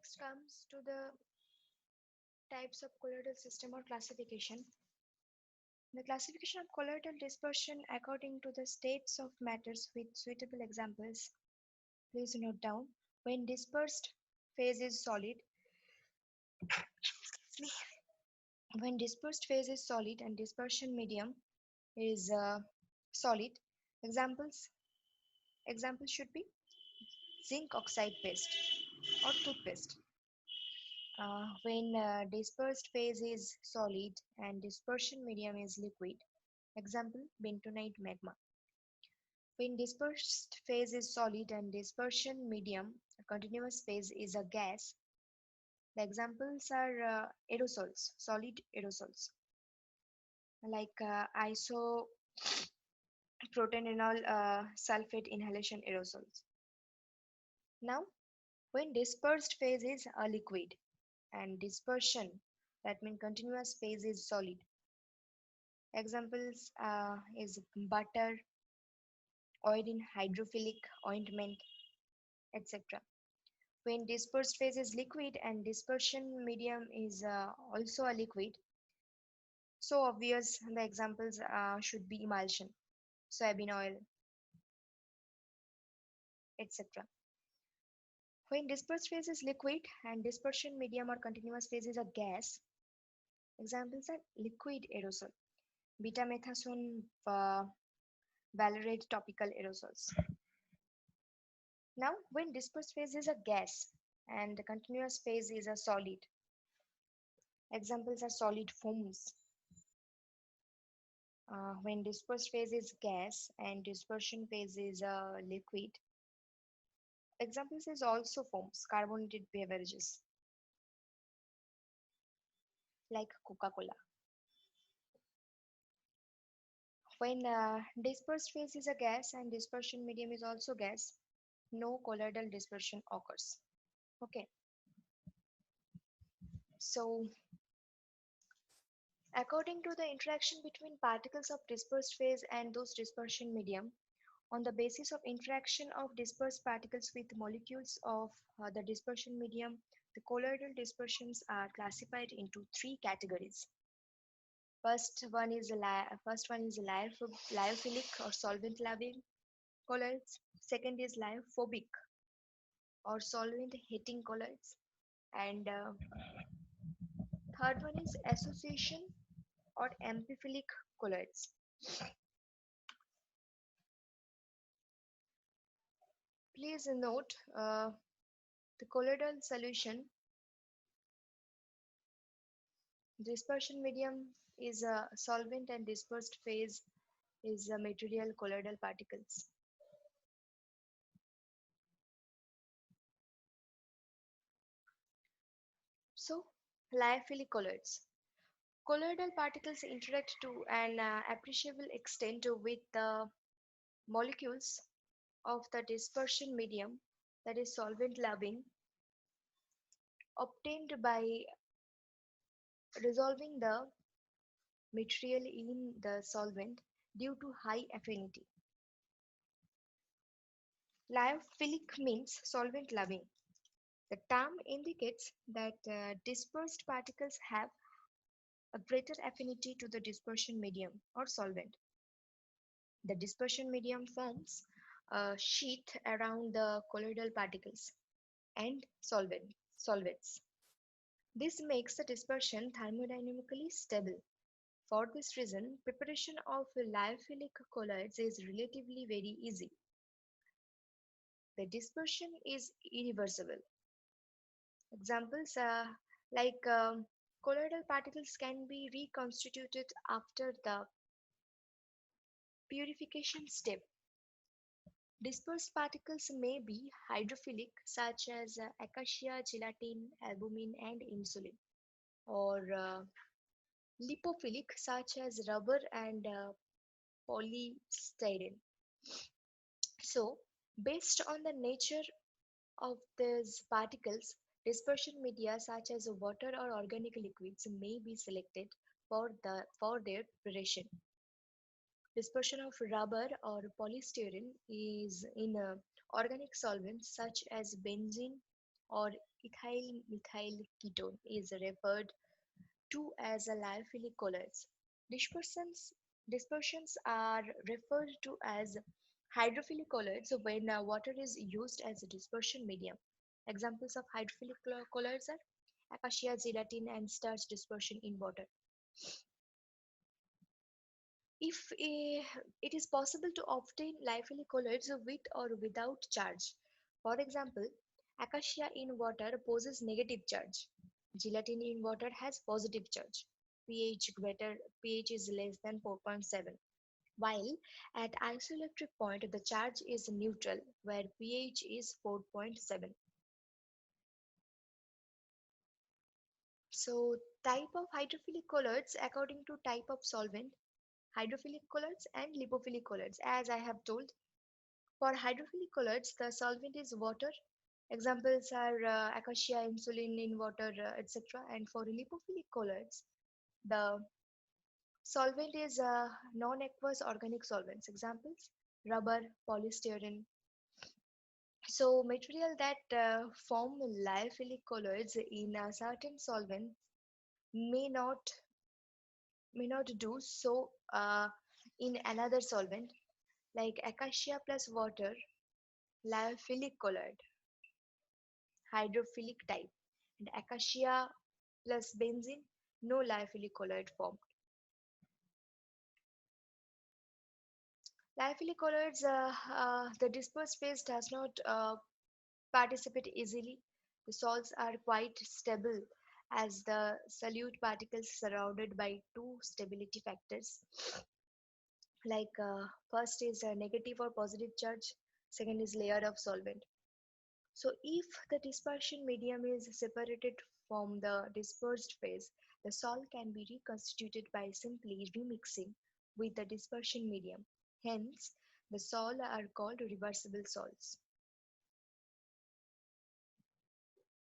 next comes to the types of colloidal system or classification. The classification of colloidal dispersion according to the states of matters with suitable examples. Please note down when dispersed phase is solid. When dispersed phase is solid and dispersion medium is solid. Examples examples should be zinc oxide paste or toothpaste. When dispersed phase is solid and dispersion medium is liquid. Example bentonite magma. When dispersed phase is solid and dispersion medium, a continuous phase is a gas. The examples are aerosols, solid aerosols, like isoprotanol sulfate inhalation aerosols. Now, when dispersed phase is a liquid and dispersion, that means continuous phase is solid. Examples is butter, iodine hydrophilic ointment, etc. When dispersed phase is liquid and dispersion medium is also a liquid, so obvious the examples should be emulsion, soybean oil, etc. When dispersed phase is liquid and dispersion medium or continuous phase is a gas, examples are liquid aerosol, betamethasone valerate topical aerosols. Now, when dispersed phase is a gas and the continuous phase is a solid, examples are solid foams. When dispersed phase is gas and dispersion phase is a liquid, examples is also foams, carbonated beverages like Coca-Cola. When dispersed phase is a gas and dispersion medium is also gas, no colloidal dispersion occurs. Okay, so according to the interaction between particles of dispersed phase and those dispersion medium, on the basis of interaction of dispersed particles with molecules of the dispersion medium, the colloidal dispersions are classified into three categories. First one is lyophilic or solvent-loving colloids. Second is lyophobic or solvent-hating colloids, and third one is association or amphiphilic colloids. Please note the colloidal solution dispersion medium is a solvent and dispersed phase is a material colloidal particles. So, lyophilic colloids. Colloidal particles interact to an appreciable extent with the molecules of the dispersion medium, that is solvent loving, obtained by dissolving the material in the solvent due to high affinity. Lyophilic means solvent loving. The term indicates that dispersed particles have a greater affinity to the dispersion medium or solvent. The dispersion medium forms a sheath around the colloidal particles and solvents. This makes the dispersion thermodynamically stable. For this reason, preparation of lyophilic colloids is relatively very easy. The dispersion is irreversible. Examples like colloidal particles can be reconstituted after the purification step. Dispersed particles may be hydrophilic, such as acacia, gelatin, albumin, and insulin, or lipophilic, such as rubber and polystyrene. So, based on the nature of these particles, dispersion media such as water or organic liquids may be selected for their preparation. Dispersion of rubber or polystyrene is in organic solvents such as benzene or ethyl methyl ketone is referred to as a lyophilic colloids. Dispersions, dispersions are referred to as hydrophilic colloids when water is used as a dispersion medium. Examples of hydrophilic colloids are acacia, gelatin, and starch dispersion in water. If it is possible to obtain lyophilic colloids with or without charge. For example, acacia in water poses negative charge. Gelatin in water has positive charge. pH is less than 4.7. While at isoelectric point the charge is neutral where pH is 4.7. So type of hydrophilic colloids according to type of solvent, hydrophilic colloids and lipophilic colloids. As I have told, for hydrophilic colloids, the solvent is water. Examples are acacia, insulin in water, etc. And for lipophilic colloids, the solvent is non-aqueous organic solvents. Examples: rubber, polystyrene. So material that form lyophilic colloids in a certain solvent may not do so in another solvent, like acacia plus water, lyophilic colloid, hydrophilic type, and acacia plus benzene, no lyophilic colloid formed. Lyophilic colloids, the dispersed phase does not participate easily. The salts are quite stable as the solute particles surrounded by two stability factors, like first is a negative or positive charge, second is layer of solvent. So if the dispersion medium is separated from the dispersed phase, the salt can be reconstituted by simply remixing with the dispersion medium. Hence, the salts are called reversible salts.